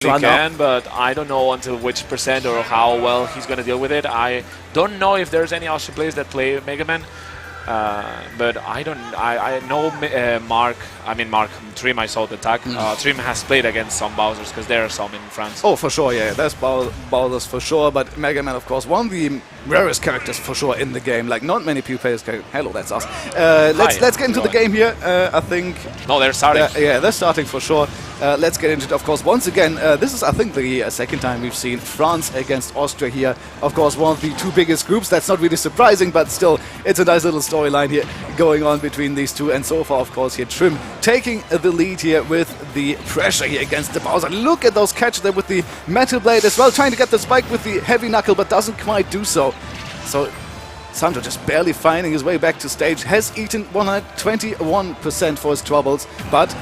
can, but I don't know until which percent or how well he's going to deal with it. I don't know if there's any Austrian players that play Mega Man, but I don't. I know Mark. I mean Mark. TriM, I saw the tag. TriM has played against some Bowsers because there are some in France. Oh, for sure, yeah. There's Bowsers for sure, but Mega Man, of course, one of the rarest characters for sure in the game. Like, not many people players can. Hello, that's us. Let's get into the game here. I think. No, they're starting. Yeah, they're starting for sure. Let's get into it, of course. Once again, this is, I think, the second time we've seen France against Austria here. Of course, one of the two biggest groups. That's not really surprising, but still, it's a nice little storyline here going on between these two. And so far, of course, here TriM taking the lead here with the pressure here against the Bowser. Look at those catches there with the Metal Blade as well, trying to get the spike with the Heavy Knuckle, but doesn't quite do so. So Sandro just barely finding his way back to stage, has eaten 121% for his troubles, but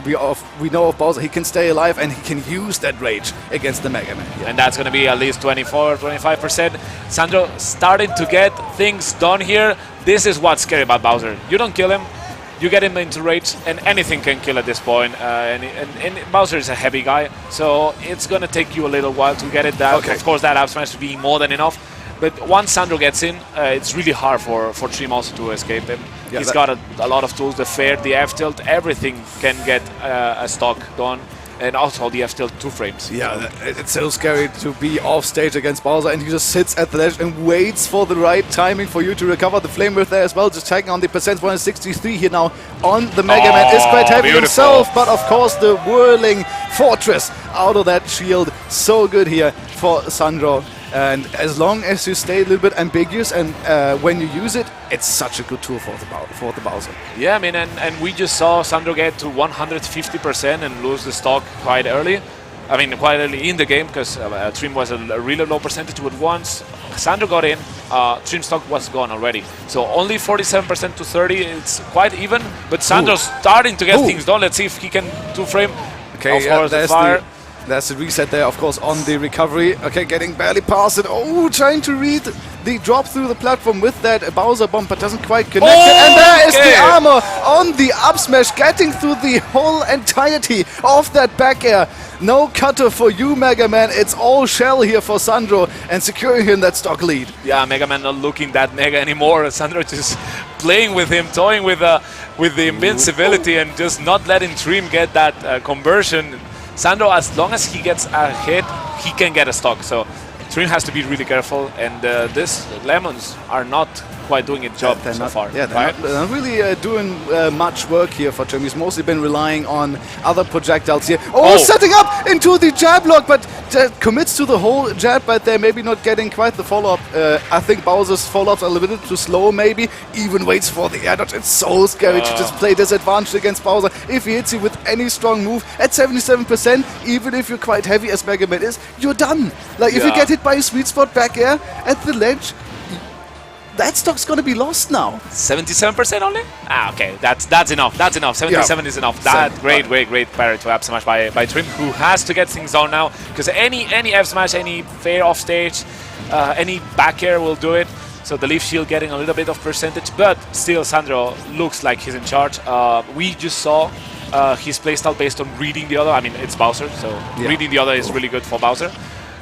we know of Bowser, he can stay alive and he can use that rage against the Mega Man. Yeah. And that's going to be at least 24 or 25%. Sandro starting to get things done here. This is what's scary about Bowser. You don't kill him, you get him into rage, and anything can kill at this point. And Bowser is a heavy guy, so it's going to take you a little while to get it down. Okay. Of course, that up smash being more than enough. But once Sandro gets in, it's really hard for TriM also to escape him. Yeah, he's got a lot of tools, the fair, the F-tilt, everything can get a stock done. And also the F-tilt 2 frames. Yeah, it's so scary to be off stage against Bowser, and he just sits at the ledge and waits for the right timing for you to recover. The Flame Wraith there as well, just taking on the percent 163 here now on the Mega Man. Is quite heavy himself, but of course the whirling fortress out of that shield. So good here for Sandro. And as long as you stay a little bit ambiguous and when you use it, it's such a good tool for the Bowser. Yeah, I mean, and we just saw Sandro get to 150% and lose the stock quite early. I mean, quite early in the game, because TriM was a really low percentage. But once Sandro got in, TriM stock was gone already. So only 47% to 30, it's quite even. But Sandro's starting to get things done. Let's see if he can 2-frame. Okay, of course, the fire. There's the reset there, of course, on the recovery. Okay, getting barely past it. Oh, trying to read the drop through the platform with that Bowser bomb, but doesn't quite connect it. And there is the armor on the up smash, getting through the whole entirety of that back air. No cutter for you, Mega Man. It's all shell here for Sandro and securing him that stock lead. Yeah, Mega Man not looking that mega anymore. Sandro just playing with him, toying with the invincibility and just not letting TriM get that conversion. Sandro, as long as he gets a hit, he can get a stock. So TriM has to be really careful, and these Lemons are not quite doing its job so far. Yeah, they're not really doing much work here for TriM. He's mostly been relying on other projectiles here. Oh, setting up into the jab block, but commits to the whole jab, but they're maybe not getting quite the follow-up. I think Bowser's follow-ups are a little bit too slow, maybe. Even waits for the air dodge. It's so scary to just play disadvantage against Bowser. If he hits you with any strong move at 77%, even if you're quite heavy as Mega Man is, you're done. Like, if you get hit by a sweet spot back air at the ledge, that stock's gonna be lost now. 77% only? Ah, okay, that's enough. That's enough. 77 is enough. That great parry to F smash by TriM, who has to get things done now, because any F smash, any fair off stage, any back air will do it. So the leaf shield getting a little bit of percentage, but still Sandro looks like he's in charge. We just saw his playstyle based on reading the other. I mean, it's Bowser, so reading the other is really good for Bowser.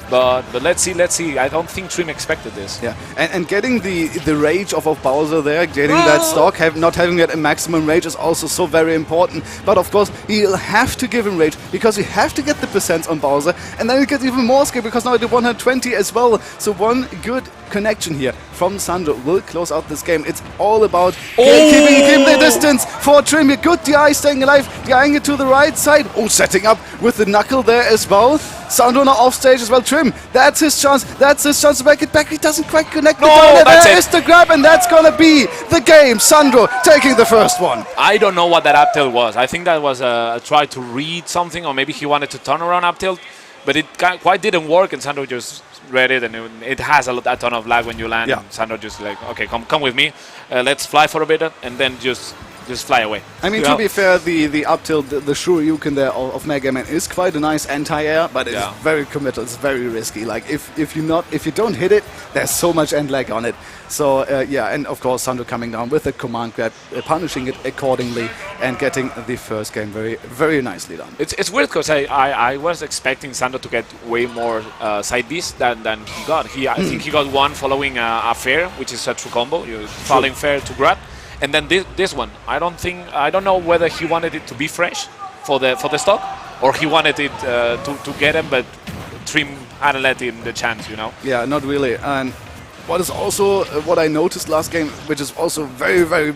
But let's see. I don't think TriM expected this. Yeah, and getting the rage of Bowser there, getting that stock, not having that maximum rage is also so very important. But of course, he'll have to give him rage, because you have to get the percents on Bowser, and then it gets even more scary, because now he did 120 as well. So one good connection here from Sandro will close out this game. It's all about keeping the distance for TriM. Good DI staying alive, DIing it to the right side. Oh, setting up with the knuckle there as well. Sandro now off stage as well. TriM, that's his chance. That's his chance to make it back. He doesn't quite connect. There is the grab, and that's gonna be the game. Sandro taking the first one. I don't know what that up tilt was. I think that was a try to read something, or maybe he wanted to turn around up tilt, but it quite didn't work, and Sandro just read it, and it has a ton of lag when you land. Yeah. Sandro just like, okay, come with me. Let's fly for a bit, and then just just fly away. I mean, You to know? be fair, the up tilt, the Shoryuken there of Mega Man is quite a nice anti-air, but it's very committal. It's very risky. Like if you don't hit it, there's so much end lag on it. So and of course Sandro coming down with the command grab, punishing it accordingly, and getting the first game very, very nicely done. It's weird because I was expecting Sandro to get way more side Bs than he got. I think he got one following a fair, which is a true combo. You're falling fair to grab, and then this one. I don't know whether he wanted it to be fresh for the stock, or he wanted it to get him, but TriM hadn't let him the chance. You know. Yeah, not really. And what is also what I noticed last game, which is also very, very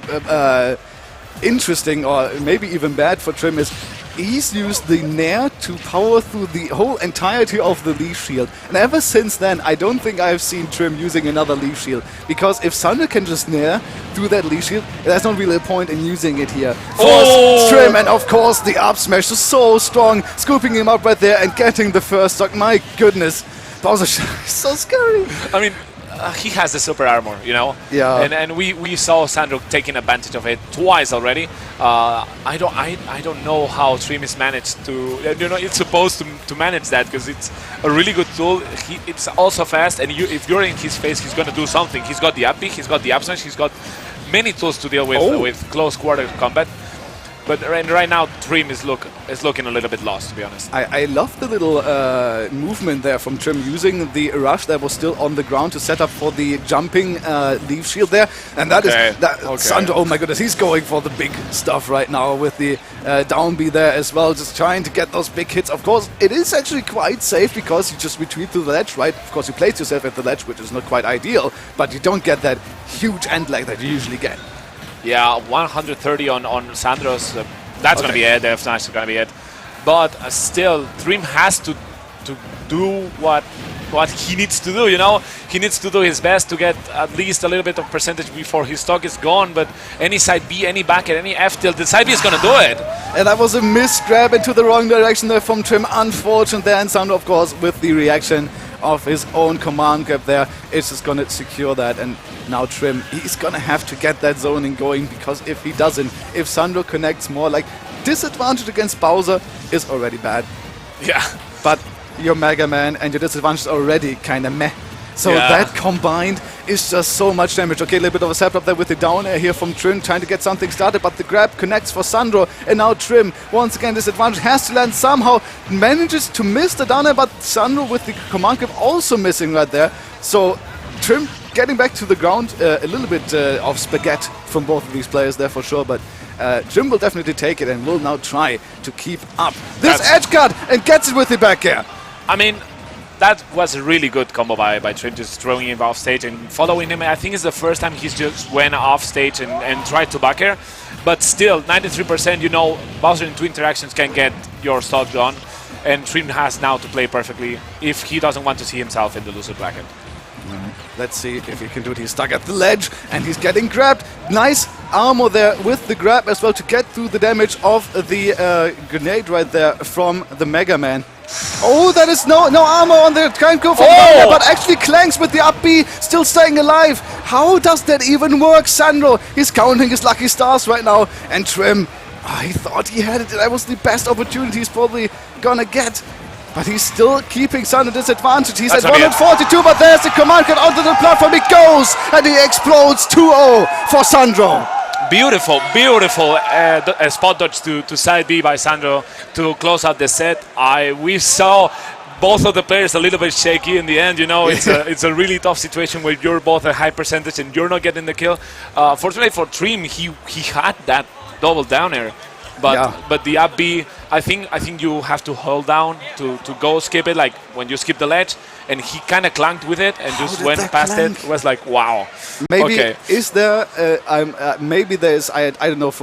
interesting, or maybe even bad for TriM, is he's used the Nair to power through the whole entirety of the leaf shield. And ever since then, I don't think I've seen TriM using another leaf shield. Because if Sandro can just Nair through that leaf shield, there's not really a point in using it here. For TriM, and of course the up smash is so strong, scooping him up right there and getting the first stock. My goodness, Bowser is so scary. I mean, he has the super armor, you know. Yeah. And we saw Sandro taking advantage of it twice already. I don't know how TriM is managed to. You know, it's supposed to manage that because it's a really good tool. It's also fast, and if you're in his face, he's gonna do something. He's got the up B, he's got the up smash, he's got many tools to deal with close quarter combat. But right now, TriM is looking a little bit lost, to be honest. I love the little movement there from TriM, using the rush that was still on the ground to set up for the jumping leaf shield there. And that is Sandro, oh my goodness, he's going for the big stuff right now with the down B there as well, just trying to get those big hits. Of course, it is actually quite safe because you just retreat to the ledge, right? Of course, you place yourself at the ledge, which is not quite ideal, but you don't get that huge end lag that you usually get. Yeah, 130 on Sandro's. That's going to be it. The F smash is going to be it. But still, TriM has to do what he needs to do. You know, he needs to do his best to get at least a little bit of percentage before his stock is gone. But any side B, any back at any F tilt, the side B is going to do it. And that was a missed grab into the wrong direction there from TriM. Unfortunate there, and Sandro, of course, with the reaction of his own command grab there, it's just going to secure that. And now TriM, he's going to have to get that zoning going, because if he doesn't, if Sandro connects more, like, disadvantage against Bowser is already bad. Yeah. But your Mega Man and your disadvantage is already kind of meh. So that combined is just so much damage. Okay, a little bit of a setup there with the down air here from TriM, trying to get something started, but the grab connects for Sandro, and now TriM, once again, disadvantage, has to land somehow, manages to miss the down air, but Sandro with the command grab also missing right there. So TriM getting back to the ground, a little bit of spaghetti from both of these players there for sure, but TriM will definitely take it and will now try to keep up this edge guard and gets it with the back air. I mean, that was a really good combo by TriM, just throwing him off stage and following him. I think it's the first time he's just went off stage and tried to back air. But still, 93%, you know, Bowser in two interactions can get your stock gone. And TriM has now to play perfectly if he doesn't want to see himself in the loser bracket. Let's see if he can do it. He's stuck at the ledge and he's getting grabbed. Nice armor there with the grab as well to get through the damage of the grenade right there from the Mega Man. Oh, that is no armor on the Kanko from Bowser, but actually Clanks with the up B, still staying alive. How does that even work? Sandro, he's counting his lucky stars right now. And TriM, he thought he had it. That was the best opportunity he's probably gonna get. But he's still keeping Sandro disadvantage. He's at 142, but there's the command cut onto the platform. He goes, and he explodes 2-0 for Sandro. Beautiful, beautiful spot dodge to side B by Sandro to close out the set. We saw both of the players a little bit shaky in the end. You know, it's a really tough situation where you're both at high percentage and you're not getting the kill. Fortunately for TriM, he had that double down air. But the up B, I think you have to hold down to go skip it, like when you skip the ledge, and he kind of clanked with it and just went past it. It was like, wow. Maybe is there? Maybe there's. I don't know.